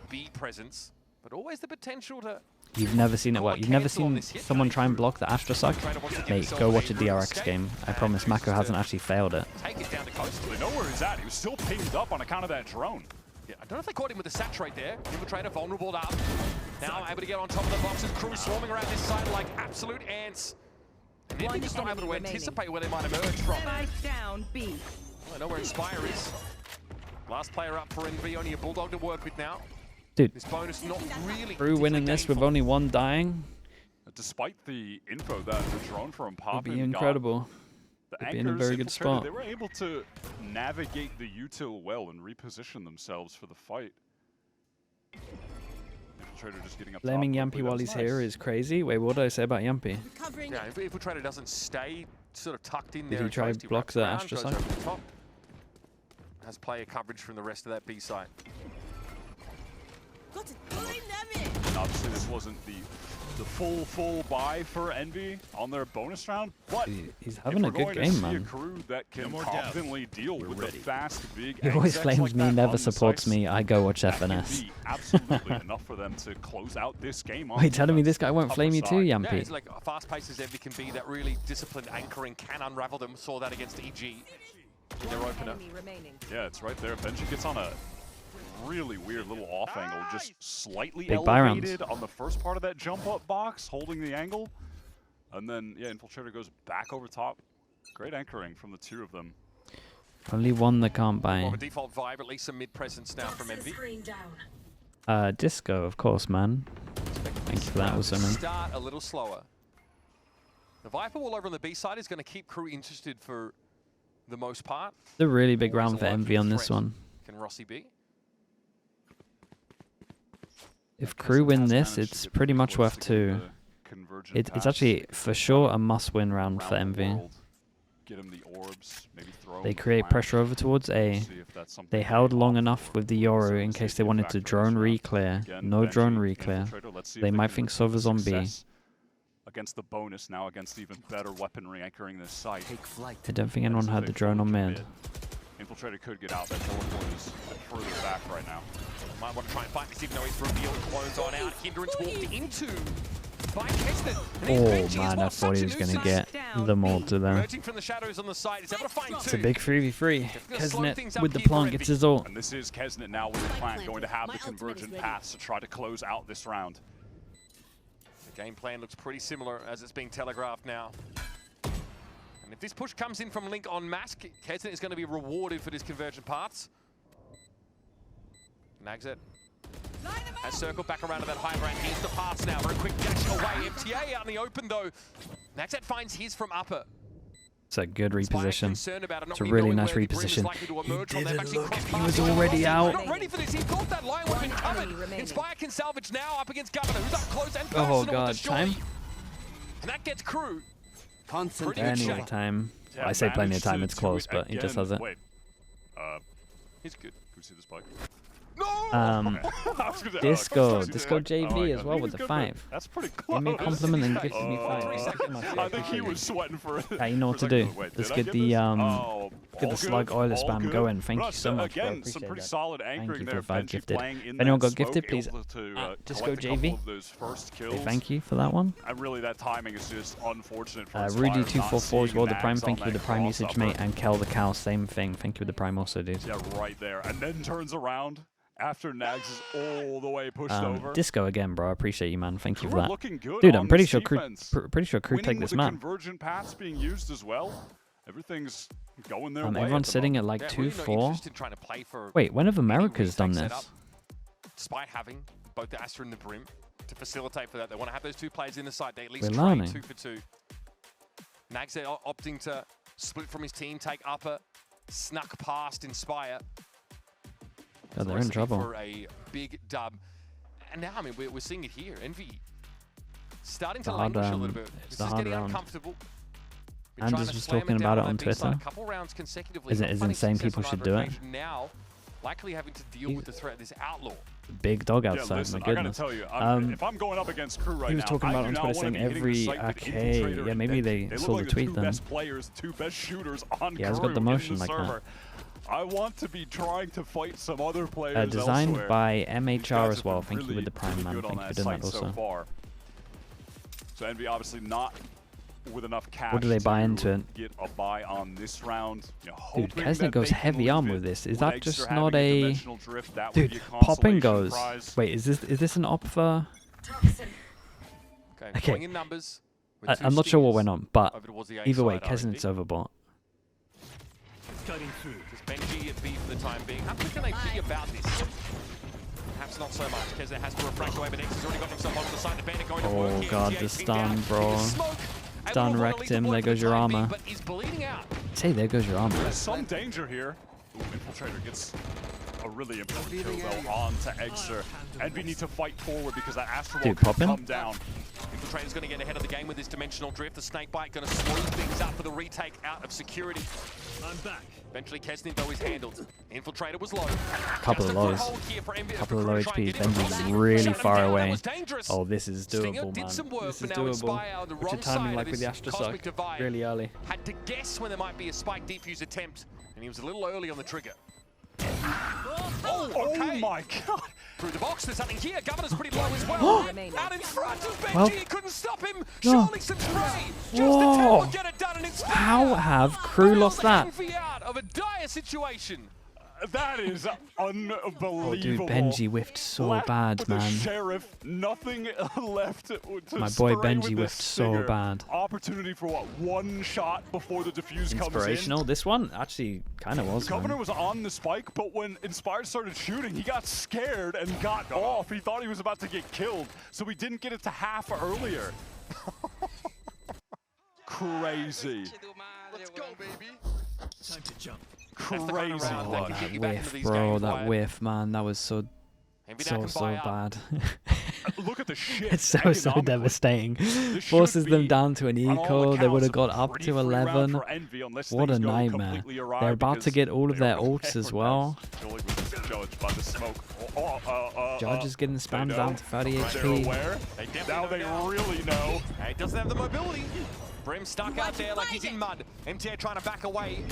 B presence, but always the potential to... You've never seen it work. You've never seen someone try and block the Astra Suck? Mate, go watch a DRX game. I promise Mako hasn't actually failed it. Take it down the coast. They know where he's at. He was still pinged up on account of that drone. Yeah, I don't know if they caught him with the saturate there. Infiltrator vulnerable up. Now able to get on top of the boxes. Crew swarming around this side like absolute ants. And then just not able to anticipate where they might emerge from. Spike down B. Well, I know where Inspire is. Last player up for Envy, only a Bulldog to work with now. Dude, This bonus not really... Crew winning this with only 1 dying Despite the info that the drone from would Poppin be incredible. The They'd be in a anchors very good infiltrated, spot. They were able to navigate the util well and reposition themselves for the fight. Infiltrator just getting up Blaming top Yampy quickly, while that's he's here nice. is crazy. Wait, what did I say about Yampy? Yeah, if Infiltrator doesn't stay sort of tucked in Did there... he try and to block wraps the around, Astra goes side? over the top. Has player coverage from the rest of that B side. And obviously this wasn't the full buy for Envy on their bonus round, but He's if having a we're good going to game, see man. a crew that can confidently deal with the fast, big He always execs flames like me, that never on the supports sites, me. I go watch that can FNS. be absolutely enough for them to close out this game. On Wait, telling me defense. this guy won't Upper flame you too, side. Yeah, Yampy? it's like fast pace as Envy can be. That really disciplined anchoring can unravel them. Saw that against EG in their opener. Enemy remaining. Yeah, it's right there. Benji gets on a really weird little off angle, just slightly Big buy rounds. elevated on the first part of that jump up box, holding the angle. And then, yeah, Infiltrator goes back over top. Great anchoring from the 2 of them. Only 1 that can't More of buy. a default vibe, at least some mid presence now from Envy. Disco, of course, man. Thank you for that also, man. Start a little slower. The Viper wall over on the B side is going to keep Crew interested for the most part. It's a really big Always round for a Envy on lurking this threat. one. Can Rossi be? If Crew win this, it's pretty much worth 2. It's actually for sure a must-win round for Envy. Get him the orbs, maybe throw They him the create flash, pressure over towards A. see if that's something They can held be long off. enough with the Yoru in case they wanted to drone re-clear. Again, No Benji, drone re-clear. Infiltrator, let's see if They might can think repeat Sova's on B. success. against the bonus, now against even better weaponry anchoring this site. I don't think anyone had the drone on mid. Infiltrator could get out. That teleport is further back right now. Might want to try and fight this even though he's revealed clones on out. Hindrance walked into by Keston. Oh man, I thought he was going to get them all to them. Emerging from the shadows on the side, he's able to find It's two. a big 3v3. Kesnet with the plant gets his ult. And this is Kesnet now with the plant going to have the convergent paths to try to close out this round. The game plan looks pretty similar as it's being telegraphed now. And if this push comes in from Link on Mask, Kesnet is going to be rewarded for this convergent paths. Nagset has circled back around to that high ground. Here's the pass now. Very quick dash away. MTA out in the open though. Nagset finds his from upper. It's a good reposition. It's a really nice reposition. He didn't look if he was Already already out. Not ready for this. He thought that line weapon covered. Inspire can salvage now up against Governor, who's up close and personal Oh with god, the shorty. time? And that gets Crew. Plenty of time. Yeah, I say plenty managed of time, to it's close, but he just again- has it. Wait. He's good. Can we see the spike? No! I was gonna say, Disco I JV like as that. well He with was the good, 5. That's pretty close. Give me a compliment and gifted me 5. 3 seconds. I think he was sweating for Yeah, you know what to do. Let's get the get the slug oiler spam going. Thank you so much, bro. Again, some Appreciate pretty that. solid Thank anchoring you there. for 5 Benji gifted. playing in If anyone that got gifted, smoke, please able to, Disco collect a couple JV. of those first Say kills. thank you for that one. And really, that timing is just unfortunate for Inspire, not Rudy244 as well, seeing the prime. Nags Thank you on for the that prime usage, crossover. mate. And Kel the cow, same thing. Thank you for the prime also, dude. Yeah, right there. And then turns around after Nags is all the way pushed over. Disco again, bro. I appreciate you, man. Thank you for Crew that. looking good Dude, on I'm pretty this sure Crew, defense. pretty sure Crew Winning take with this the map. convergent paths being used as well. Everything's going their way. Everyone's sitting at like Yeah, really not 2-4. interested in trying to play for Wait, when have America's done retake this? setup, despite having both the Astra and the Brim to facilitate for that. They want to have those two players in the side. They at least We're trade learning. 2 for 2. Nags opting to split from his team, take upper, snuck past Inspire. God, they're in Recipe trouble. for a big dub. And now, I mean, we're seeing it here. Envy starting to The hard, languish a little bit. it's This the is hard getting round. uncomfortable. Been Anders trying to was slam talking down about it that on B side Twitter. A couple rounds consecutively. Is it not as finding insane success people on should either do it? occasion. Now, likely having to deal with the threat of this outlaw. Big dog Yeah, outside, listen, my I gotta goodness. tell you, if I'm going up against Crew right now, He was talking about I it do on not Twitter want to saying be hitting every the site with okay, Infiltrator yeah, and maybe Benji. they They saw look the like tweet two then. best players, 2 best shooters on Yeah, it's Crew got the in motion the like that. server. I want to be trying to fight some other players Designed elsewhere. by These MHR guys as have well. been Thank you really, with the prime, really man. good on Thank you for that doing that site also. so far. So Envy obviously not with enough cash. What do they buy to into it? Get a buy on this round. You know, Dude, hoping Kesnet that goes they can heavy leave on it with this. Is with that Extra just having not a a... dimensional drift. That would Dude, be a popping consolation goes... prize. Wait, is this an op for... Okay, Okay. going in numbers. with I, two I'm not sure what stingers went on, but over towards the A either way, side, R&D. Kesnet's overbought. Just Benji at B for the time being. How quick can they be about this? Perhaps not so much. Kesnet has to refract away, but X has already got himself onto the side. The bandit going to work Oh here. god, MTA the pinned stun, down. bro. He can smoke. Stun Able to wrecked lead the him, board there for the goes your time being, armor. But he's bleeding out. Say, there goes your armor. There's some danger here. Ooh, Infiltrator gets a really important kill though on to Exer. Envy need to fight forward because that Astral Dude, could poppin'. come down. Infiltrator's going to get ahead of the game with this dimensional drift. The snakebite going to smooth things up for the retake out of security. I'm back. Eventually, Kesnet though is handled. Infiltrator was low. Couple of lows. Couple of low HPs. Benji's really far away. Oh, this is Stinger doable, did some man. work, This is but now doable. Inspire on the What's your wrong timing side like of with the this Astra cosmic suck? divide. Really early. Had to guess when there might be a spike defuse attempt, and he was a little early on the trigger. Oh my god! Through the box, there's something here. Governor's pretty low as well. Out in front of Benji, Well, he couldn't stop him. no. Surely some spray. Just Whoa. a tap will get it done, and it's How have Crew lost that? Envy out of a dire situation. That is unbelievable. Oh, dude, Benji whiffed so Left bad, with the man. Sheriff, nothing left to My boy spray Benji with whiffed this so Stinger. bad. Opportunity for what? One shot before the defuse comes in. Inspirational. This one actually kind of was, Governor man. was on the spike, but when Inspired started shooting, he got scared and got off. He thought he was about to get killed, so he didn't get it to half earlier. Crazy. Let's go, baby. Time to jump. Crazy Oh, luck. that That get you back into whiff, these bro. games, That Wyatt. whiff, man. That was so Envy now can so buy out. bad. Look at the shit. It's so economically. devastating. This Forces should them be, down to an on all eco. They would have accounts, got a up pretty to free round 11. for Envy unless What a things go nightmare. completely awry They're about to because get all of they their really ults as were well. Surely was judged by the smoke. Oh, Judge is getting spammed down to 30 They're HP. aware. Now they really know. He doesn't have the mobility. Brim stuck out there like he's in mud. MTA trying to back away.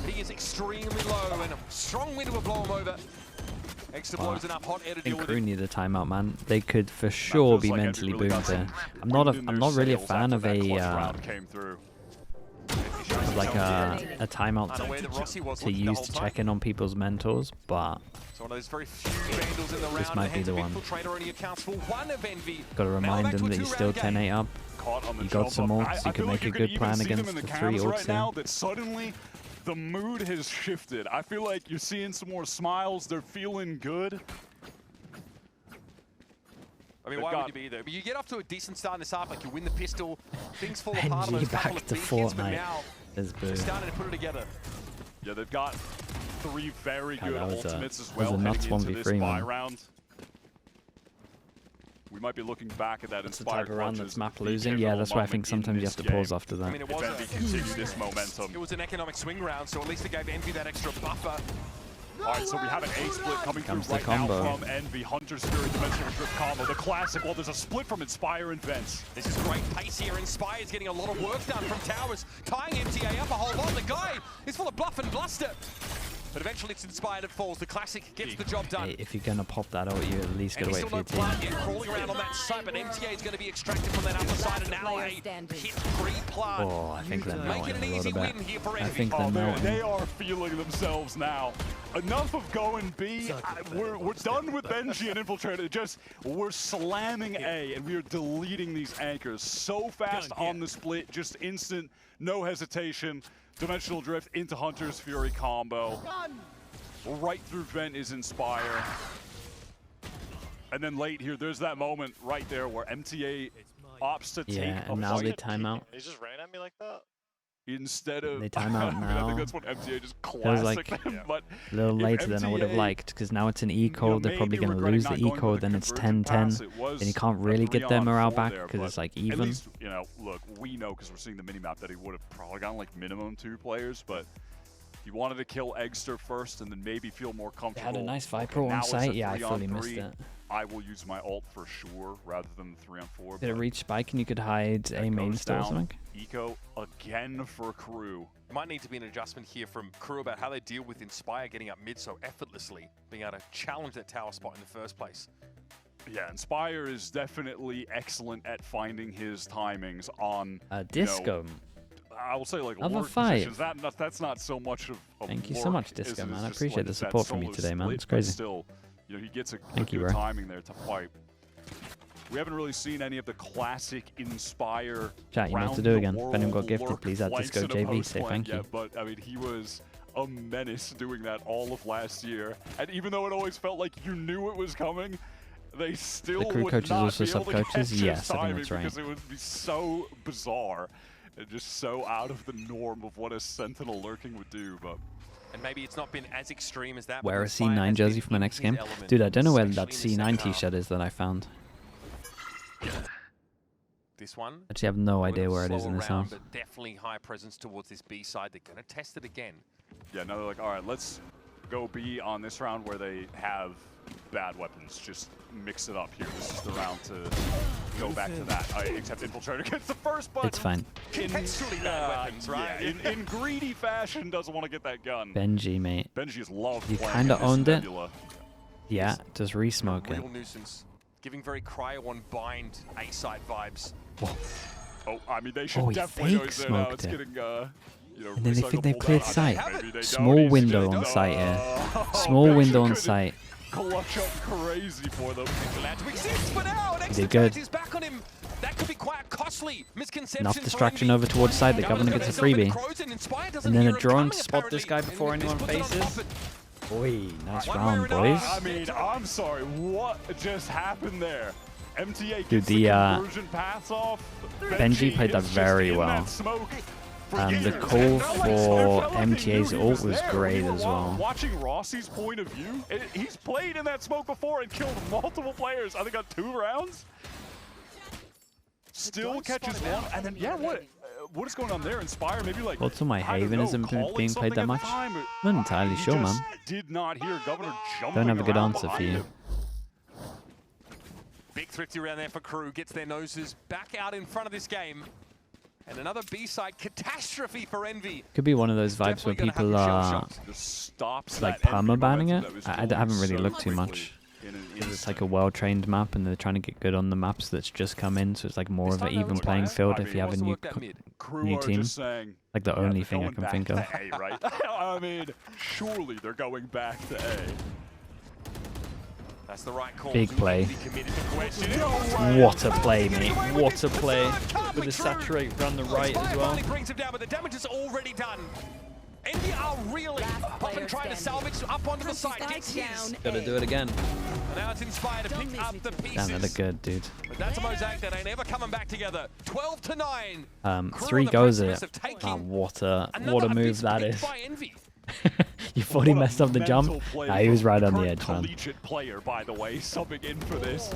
He is extremely low, and a strong wind will blow him over. Extra blows enough hot air to I deal think with Crew it. need a timeout, man. They could for sure be like mentally Envy really boomed got here. some I'm not wind in I'm their not really a sails fan after of that clutch a round came through. timeout Unaware that Rossi was to looking the use whole to time. check in on people's mentors, but So one of those very few Vandals in the round. This might be the one. Infiltrator only accounts for one of Envy. gotta Now remind back to him a that he's two-round still game. 10-8 up. Caught on the You got jump some up. ults, you I can feel make like a you good even plan see them against in the 3 cams ults right here. now that suddenly the mood has shifted. I feel like you're seeing some more smiles. They're feeling good. I mean, They've why got- would you be there? But you get off to a decent start in this half, like you win the pistol, things fall apart on Benji those back couple of to big hits, but Fortnite. now There's boo. they're starting to put it together. Yeah, they've got 3 very God, good that was a- ultimates as that was well a nuts heading into 1v3, this buy man. round. We might be looking back at that It's the inspired type of round clutches, that's map the losing. pivotal Yeah, that's why I moment think in sometimes you this have to pause game. after I that. mean, it If was Envy continue this momentum. It was an economic swing round, so at least it gave Envy that extra buffer. All right, so we have an A split coming Comes through the right combo. now from Envy. Hunter's Fury Dimensional Drift combo, the classic. Well, there's a split from Inspire and Vents. This is great pace here. Inspire's getting a lot of work done from Towers, tying MTA up a whole lot. The guy is full of bluff and bluster. But eventually it's Inspired that falls. The classic gets the job done. Hey, if you're gonna pop that out, you at least And gotta he's wait still for no your team. plan yet, crawling around on that site, but MTA is going to be extracted from that upper side, and now a hit pre-plant. Oh, I think they're Making melting an a easy little win bit. here for I Envy. think they're Oh, man, melting. they are feeling themselves now. Enough of going B. We're done with Benji and Infiltrator. Just, we're slamming A, and we are deleting these anchors so fast on the split. Just instant, no hesitation. Dimensional Drift into Hunter's Fury combo. Right through Vent is Inspire. And then late here, there's that moment right there where MTA opts to take Yeah, a and now they fight time out. He just ran at me like that. instead of... They time out I mean, I now. think that's what MTA just Feels classic like them, but a little if later than I would have MTA, liked, because now it's an eco. They're probably maybe going to regretting lose the not going eco, for the then it's conversion 10-10. pass, it was And you can't a really get their morale 3-on-4 back there, because but it's like At even. least, you know, look, we know because we're seeing the minimap that he would have probably gotten like minimum 2 players, but he wanted to kill Eggster first and then maybe feel more They comfortable. had a nice Okay, Viper now on it's a site. Yeah, I 3-on-3. fully missed it. I will use my ult for sure rather than the 3-on-4. Did it but reach spike and you could hide that a main goes still or down. something? Eco again for Crew. There might need to be an adjustment here from Crew about how they deal with Inspire getting up mid so effortlessly, being able to challenge that tower spot in the first place. Yeah, Inspire is definitely excellent at finding his timings on Disco. I will say like Level lurk 5. positions. That's not so much of Thank you so lurk much, as Disco, it is man. I just, appreciate like, the that support from you solo today, man. split, It's but crazy. Still, you know, he gets a Thank you, good bro. timing there to fight. We haven't really seen any of the classic Inspire. Chat, you know what to do again. If anyone got gifted, please add Disco JV. Say thank you. But I mean, he was a menace doing that all of last year. And even though it always felt like you knew it was coming, they still The crew would coaches not also be able to sub-coaches? catch his Yes, I think timing that's right. because it would be so bizarre and just so out of the norm of what a Sentinel lurking would do. But And maybe it's not been as extreme as that. Wear but a Inspire C9 has jersey been for my in next his game. element, Dude, I don't know where that especially in the C9 second half. t-shirt is that I found. This one. Actually, I have no a idea where it is slower in this round, house. But definitely high presence towards this B side. They're going to test it again. yeah, now they're like, all right, let's go B on this round where they have bad weapons. Just mix it up here. This is the round to go back to that. Except Infiltrator gets the first, but It's fine. Contextually bad weapons, right? Yeah, in greedy fashion, doesn't want to get that gun. Benji, mate. Benji has loved You playing kinda in this owned it. nebula. Yeah, just re-smoke it. Real nuisance. Giving very Cryo on bind A-side vibes. Oh, I mean, they should Oh, he definitely know fake it's there now. smoked It's it. getting, you know, And then they think they recyclable cleared down. site. Maybe they Small don't. He's window just- on site here. Oh, Small Benji window on could site. Clutch up crazy for them. Allowed to exist for now. An extra Did good. charge is back on him. That could be quite costly. Misconception. Enough distraction over towards side. The governor gets a freebie. And then a drone to spot this guy before anyone faces. Oi, nice One way or round, another, boys. I mean, I'm sorry. What just happened there? MTA Dude, gets the, the conversion pass off. Benji played that is just very in well. that smoke for The years. call It felt like- it for felt like they MTA's knew he ult was there. great We were as well. Watching Rossi's point of view, he's played in that smoke before and killed multiple players. I think on 2 rounds. Still catches one, and then yeah, what is going on there? Inspire maybe like. Also, my I don't Haven know, isn't calling being played something that at the much. time, or- Not entirely He sure, just man. Did not hear Governor jumping Don't have a good around answer for behind you. him. thrifty around there for KRU. Gets their noses back out in front of this game. And another B-side catastrophe for Envy. Could be one of those vibes where people are like perma-banning it. I haven't really looked too much. It's like a well-trained map and they're trying to get good on the maps that's just come in, so it's like more of an even playing field if you have a new team. Like the only thing I can think of. I mean, surely they're going back to A. That's the right call. Big play. What a play, mate. What a play. With the saturate run the right as well. Brings him down, but the damage is already done. Envy are really trying to salvage up onto the side. Gets his. Gotta do it again. And now it's Inspired to pick up the pieces. Damn, that look good, dude. But that's a mosaic that ain't ever coming back together. 12-9. 3 goes at it. Oh, what a move that is. You thought he messed up the jump? Nah, he was right on the edge, man. Collegiate player, by the way, subbing in for this.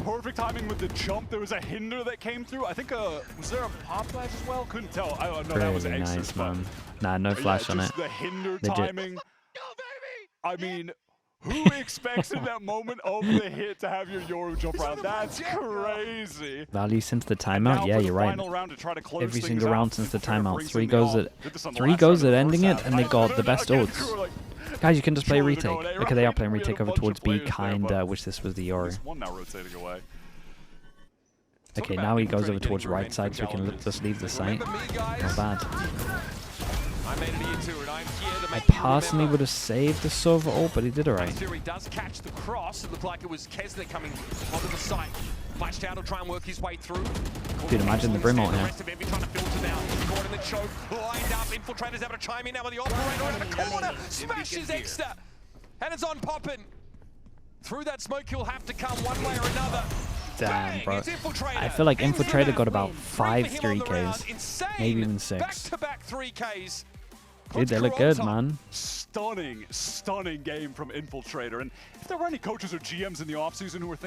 Perfect timing with the jump. There was a hinder that came through. I think, was there a pop flash as well? Couldn't tell. I don't know. That was nice, man. Nah, no flash on it. The hinder timing. I mean, who expects in that moment of the hit to have your Yoru jump around? That's crazy. Value since the timeout? Yeah, you're right. Every single round since the timeout. 3 goes at ending it, and they got the best odds. Guys, you can just play retake. Okay, they are playing retake over towards B, kinda. Wish this was the Yoru. Okay, now he goes over towards right side, so we can just leave the site. Not bad. I personally would have saved the Sova ult, but he did alright. He does catch the cross. It looked like it was Kesner coming onto the site. Flashed out, will try and work his way through. Dude, imagine the Brim ult here. Caught in the choke, lined up. Infiltrator's able to chime in now with the operator in the corner. Smashes Extra. And it's on poppin'. Through that smoke, he'll have to come one way or another. Damn, bro. I feel like Infiltrator got about 5 3Ks. Maybe even 6. Back-to-back 3Ks. Dude, they look good, man. Stunning game from Infiltrator. And if there were any coaches or GMs in the offseason who were thinking,